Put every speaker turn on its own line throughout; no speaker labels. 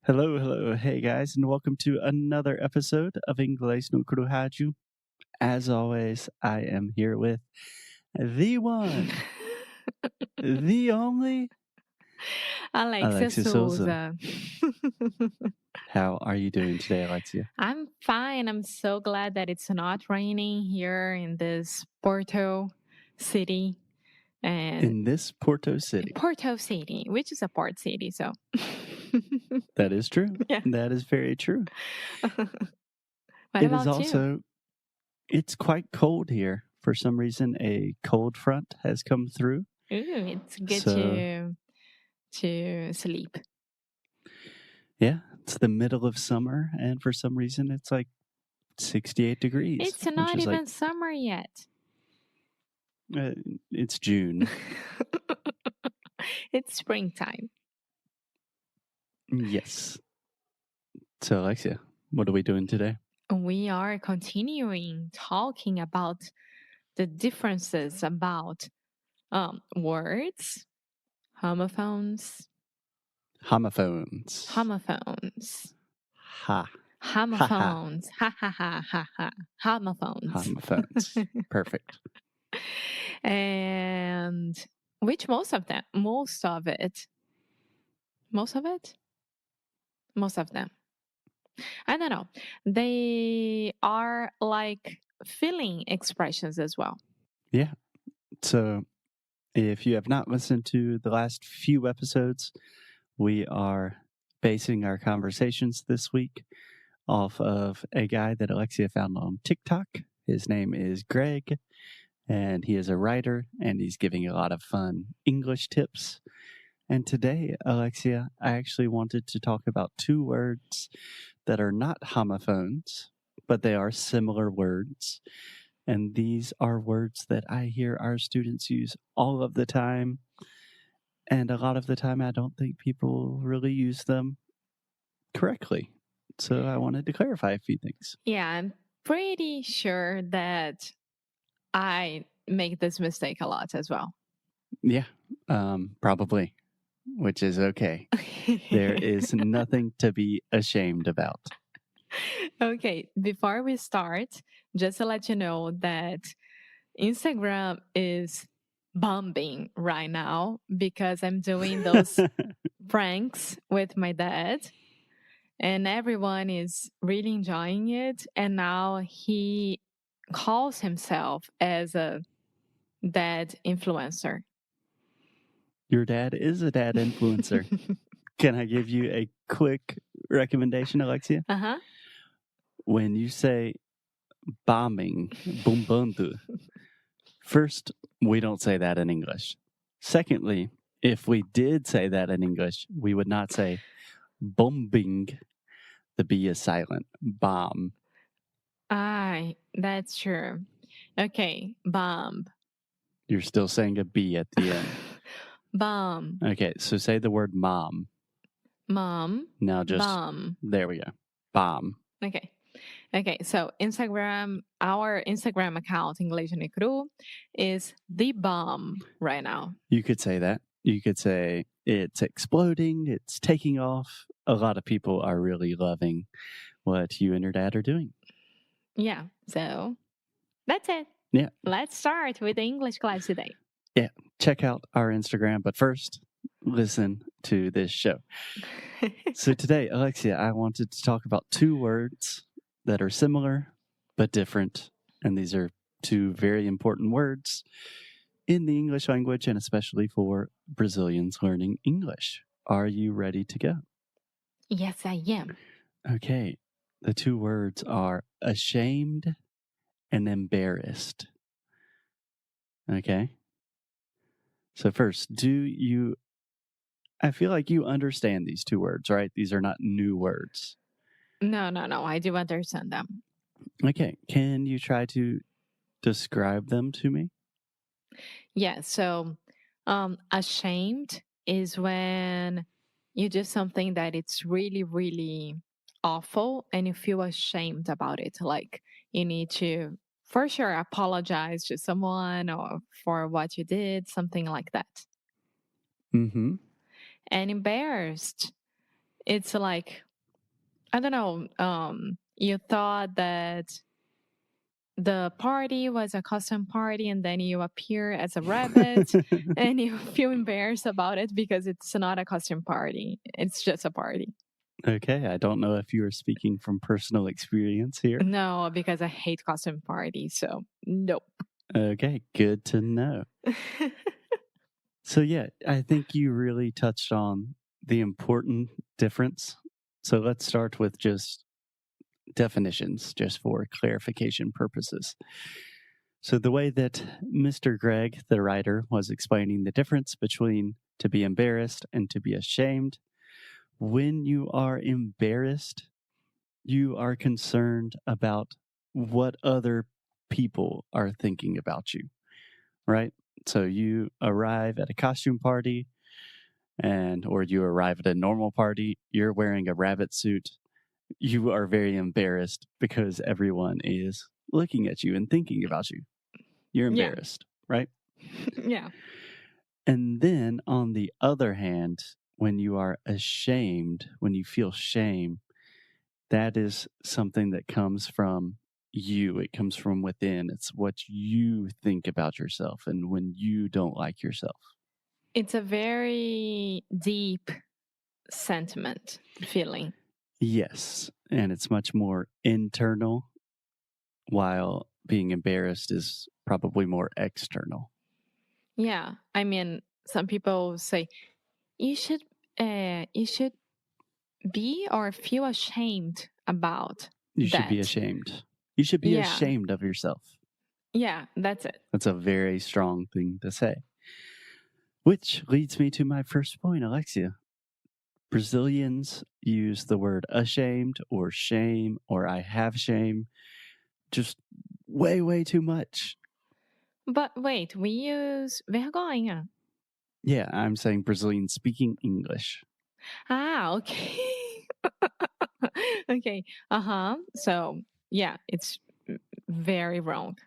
Hello, hello. Hey guys, and welcome to another episode of Inglês no Rádio. As always, I am here with the one, the only
Alexia
Alexia Souza.
Souza.
How are you doing today, Alexia?
I'm fine. I'm so glad that it's not raining here in this Porto city. And
In this Porto City.
Porto City, which is a port city, so.
That is true.
Yeah.
That is very true.
What
It
about
is
you?
also, it's quite cold here. For some reason, a cold front has come through.
Ooh, it's good to sleep.
Yeah, it's the middle of summer, and for some reason, it's like 68 degrees.
It's not even summer yet.
It's June.
It's springtime.
Yes. So, Alexia, what are we doing today?
We are continuing talking about the differences about words, homophones.
Homophones. Ha.
Homophones. Ha ha ha ha ha. Homophones.
Homophones. Perfect.
And which most of them? Most of them. I don't know. They are like feeling expressions as well.
Yeah. So, if you have not listened to the last few episodes, we are basing our conversations this week off of a guy that Alexia found on TikTok. His name is Gregg, and he is a writer, and he's giving a lot of fun English tips. And today, Alexia, I actually wanted to talk about two words that are not homophones, but they are similar words. And these are words that I hear our students use all of the time. And a lot of the time, I don't think people really use them correctly. So I wanted to clarify a few things.
Yeah, I'm pretty sure that I make this mistake a lot as well.
Yeah, probably, which is okay. There is nothing to be ashamed about.
Okay, before we start, just to let you know that Instagram is bombing right now because I'm doing those pranks with my dad, and everyone is really enjoying it. And now he calls himself as a dad influencer.
Your dad is a dad influencer. Can I give you a quick recommendation, Alexia?
Uh-huh.
When you say bombing, bombando, first, we don't say that in English. Secondly, if we did say that in English, we would not say bombing. The B is silent. Bomb.
That's true. Okay, bomb.
You're still saying a B at the end.
Bomb.
Okay, so say the word mom.
Mom.
Now just,
bomb.
There we go. Bomb.
Okay, so our Instagram account, Inglês no Cru, is the bomb right now.
You could say that. You could say it's exploding, it's taking off. A lot of people are really loving what you and your dad are doing.
Yeah, so that's it.
Yeah.
Let's start with the English class today.
Yeah, check out our Instagram, but first, listen to this show. So today, Alexia, I wanted to talk about two words that are similar but different. And these are two very important words in the English language and especially for Brazilians learning English. Are you ready to go?
Yes, I am.
Okay. The two words are ashamed and embarrassed. Okay. So first, I feel like you understand these two words, right? These are not new words.
No, I do understand them.
Okay. Can you try to describe them to me?
Yeah, so ashamed is when you do something that it's really, really awful and you feel ashamed about it. Like you need to, for sure, apologize to someone or for what you did, something like that.
Mm-hmm.
And embarrassed It's like, I don't know, you thought that the party was a custom party and then you appear as a rabbit and you feel embarrassed about it because it's not a custom party. It's just a party.
Okay, I don't know if you are speaking from personal experience here.
No, because I hate custom parties, so nope.
Okay, good to know. So yeah, I think you really touched on the important difference. So let's start with just definitions, just for clarification purposes. So the way that Mr. Gregg, the writer, was explaining the difference between to be embarrassed and to be ashamed, when you are embarrassed, you are concerned about what other people are thinking about you, right? So you arrive at a costume party or you arrive at a normal party, you're wearing a rabbit suit. You are very embarrassed because everyone is looking at you and thinking about you. You're embarrassed, right?
Yeah.
And then on the other hand, when you are ashamed, when you feel shame, that is something that comes from you. It comes from within. It's what you think about yourself and when you don't like yourself.
It's a very deep sentiment feeling.
Yes. And it's much more internal, while being embarrassed is probably more external.
Yeah. I mean, some people say you should be or feel ashamed about
You should
that.
be ashamed. You should be ashamed of yourself.
Yeah, that's it.
That's a very strong thing to say. Which leads me to my first point, Alexia. Brazilians use the word ashamed or shame or I have shame just way, way too much.
But wait, we use vergonha.
Yeah, I'm saying Brazilian speaking English.
Ah, okay. Okay. So, yeah, it's very wrong.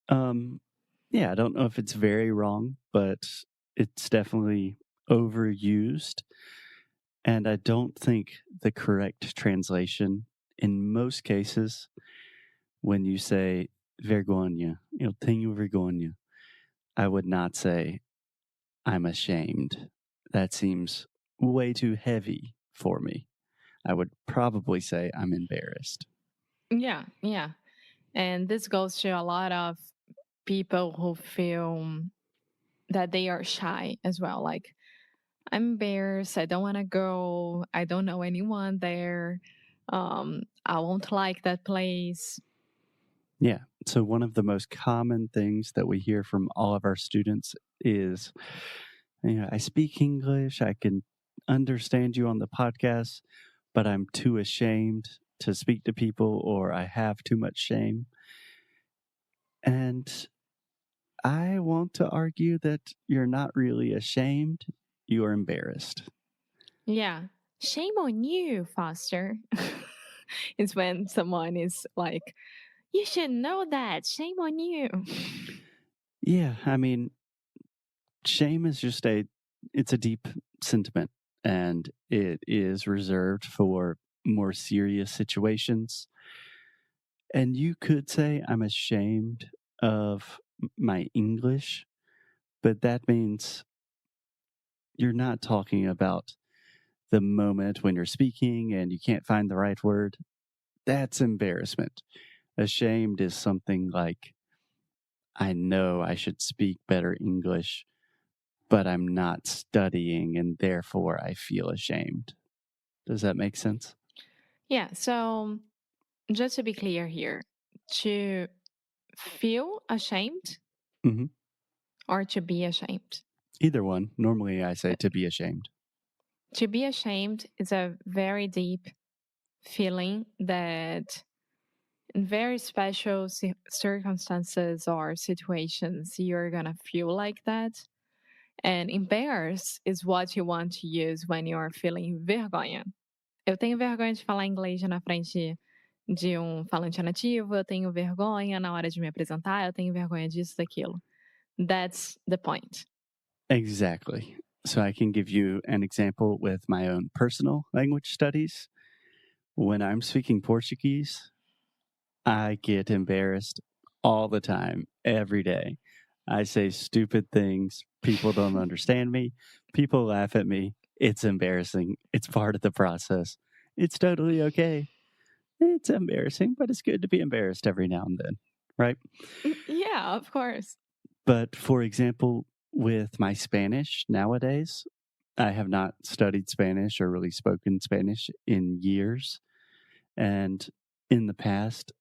Yeah, I don't know if it's very wrong, but it's definitely overused. And I don't think the correct translation in most cases, when you say vergonha, eu tenho vergonha, I would not say I'm ashamed. That seems way too heavy for me. I would probably say I'm embarrassed.
Yeah. And this goes to a lot of people who feel that they are shy as well. Like, I'm embarrassed. I don't want to go. I don't know anyone there. I won't like that place.
Yeah. So, one of the most common things that we hear from all of our students is, I speak English, I can understand you on the podcast, but I'm too ashamed to speak to people, or I have too much shame. And I want to argue that you're not really ashamed, you are embarrassed.
Yeah. Shame on you, Foster. It's when someone is like, you should know that. Shame on you.
Yeah, I mean, shame is just it's a deep sentiment, and it is reserved for more serious situations. And you could say, I'm ashamed of my English, but that means you're not talking about the moment when you're speaking and you can't find the right word. That's embarrassment. Ashamed is something like, I know I should speak better English, but I'm not studying and therefore I feel ashamed. Does that make sense?
Yeah. So, just to be clear here, to feel ashamed
Mm-hmm.
or to be ashamed?
Either one. Normally I say to be ashamed.
To be ashamed is a very deep feeling that in very special circumstances or situations, you're going to feel like that. And embarrassed is what you want to use when you're feeling vergonha. Eu tenho vergonha de falar inglês na frente de falante nativo, eu tenho vergonha na hora de me apresentar, eu tenho vergonha disso, daquilo. That's the point.
Exactly. So I can give you an example with my own personal language studies. When I'm speaking Portuguese, I get embarrassed all the time, every day. I say stupid things. People don't understand me. People laugh at me. It's embarrassing. It's part of the process. It's totally okay. It's embarrassing, but it's good to be embarrassed every now and then, right?
Yeah, of course.
But for example, with my Spanish nowadays, I have not studied Spanish or really spoken Spanish in years. And in the past,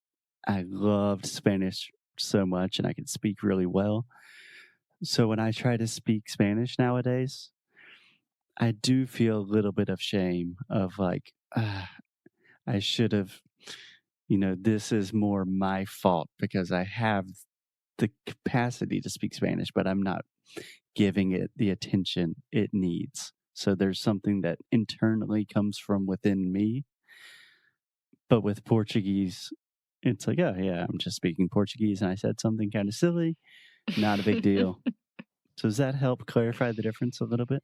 I loved Spanish so much and I could speak really well. So when I try to speak Spanish nowadays, I do feel a little bit of shame of like, I should have, this is more my fault because I have the capacity to speak Spanish, but I'm not giving it the attention it needs. So there's something that internally comes from within me. But with Portuguese, it's like, oh, yeah, I'm just speaking Portuguese and I said something kind of silly. Not a big deal. So does that help clarify the difference a little bit?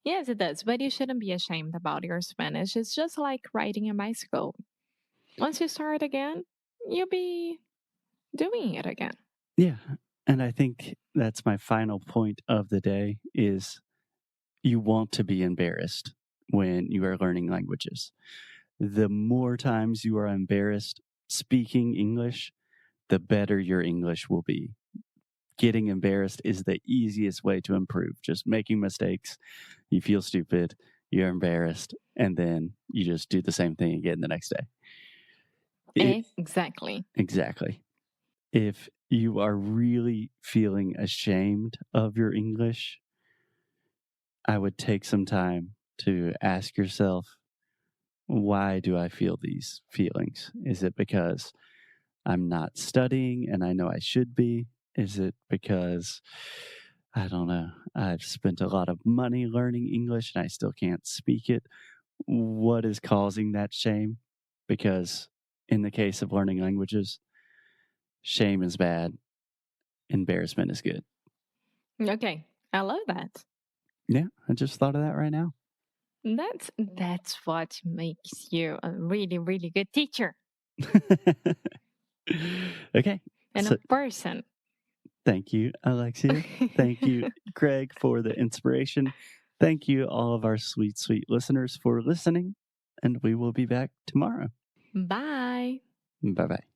Yes, it does. But you shouldn't be ashamed about your Spanish. It's just like riding a bicycle. Once you start again, you'll be doing it again.
Yeah. And I think that's my final point of the day is you want to be embarrassed when you are learning languages. The more times you are embarrassed speaking English, the better your English will be. Getting embarrassed is the easiest way to improve. Just making mistakes, you feel stupid, you're embarrassed, and then you just do the same thing again the next day.
Exactly.
Exactly. If you are really feeling ashamed of your English, I would take some time to ask yourself, why do I feel these feelings? Is it because I'm not studying and I know I should be? Is it because, I don't know, I've spent a lot of money learning English and I still can't speak it? What is causing that shame? Because in the case of learning languages, shame is bad, embarrassment is good.
Okay, I love that.
Yeah, I just thought of that right now.
That's what makes you a really, really good teacher
Okay.
and a person.
Thank you, Alexia. Thank you, Greg, for the inspiration. Thank you, all of our sweet, sweet listeners, for listening. And we will be back tomorrow.
Bye.
Bye bye.